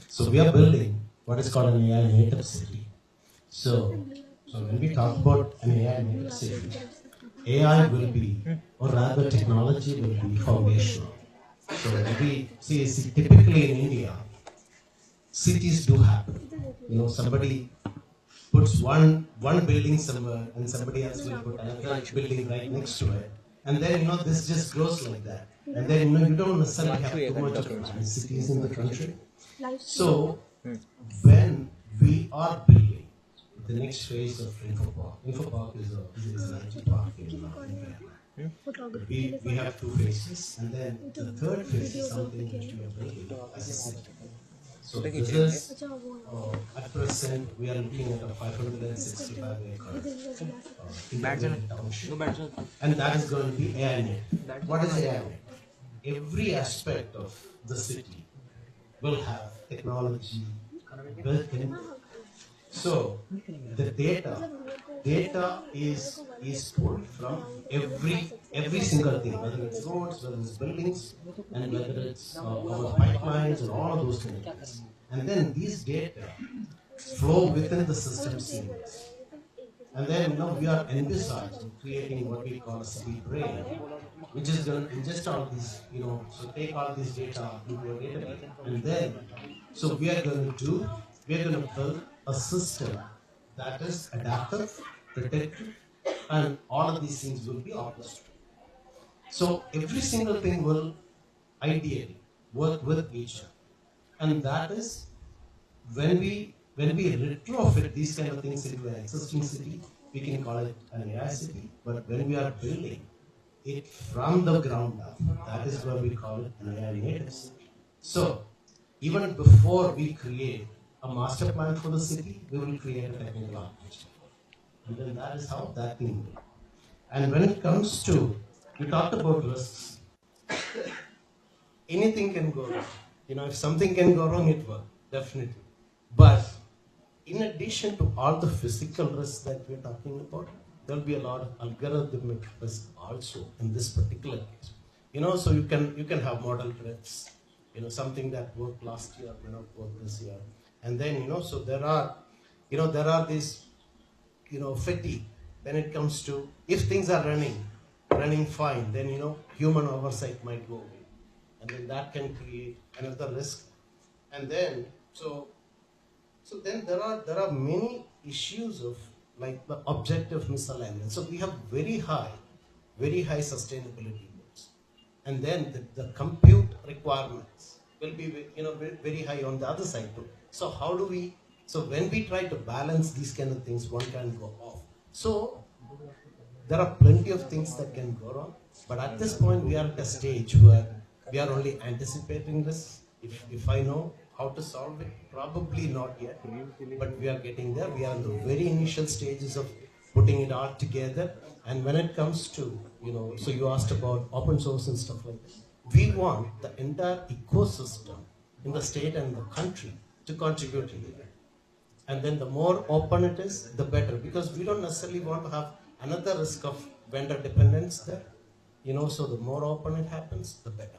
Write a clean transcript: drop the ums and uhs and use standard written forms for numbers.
So we are building what is called an AI native city. So when we talk about an AI native city, AI will be, or rather technology will be foundational. So if we see typically in India, cities do happen. Somebody puts one building somewhere and somebody else will put another building right next to it. And then, this just grows like that. And then, you don't necessarily have too much of planned cities in the country. So, when we are building the next phase of Infopark is an IT park in India. We have two phases, and then the third phase is something which we are building as a city. So this is, at present, we are looking at a 565 acre integrated township, and that is going to be AI native. What is AI native? Every aspect of the city will have technology built in. So the data is pulled from every single thing, whether it's roads, whether it's buildings, and whether it's our pipelines and all of those things. And then these data flow within the system seamless. And then we are envisaging creating what we call a city brain, which is going to ingest all these, so take all this data into a database. And then, so we are going to build a system that is adaptive, predictive, and all of these things will be orchestrated. So every single thing will ideally work with each other. And that is when we retrofit these kind of things into an existing city, we can call it an AI city. But when we are building it from the ground up, that is where we call it an AI native city. So even before we create a master plan for the city, we will create a technical architecture. And then that is how that thing will. And when it comes to, you talked about risks. Anything can go wrong. If something can go wrong, it will, definitely. But in addition to all the physical risks that we're talking about, there'll be a lot of algorithmic risk also in this particular case. So you can have model threats, something that worked last year may not work this year. And then, so there are these, fatigue when it comes to, if things are running fine, then, human oversight might go away. And then that can create another risk. And then, so then there are many issues of like the objective misalignment. So we have very high sustainability goals. And then the compute requirements will be, very high on the other side too. So so when we try to balance these kind of things, one can go off. So there are plenty of things that can go wrong. But at this point, we are at a stage where we are only anticipating this. If I know how to solve it, probably not yet, but we are getting there. We are in the very initial stages of putting it all together. And when it comes to, so you asked about open source and stuff like that. We want the entire ecosystem in the state and the country to contribute to it. And then the more open it is, the better, because we don't necessarily want to have another risk of vendor dependence there. So the more open it happens, the better.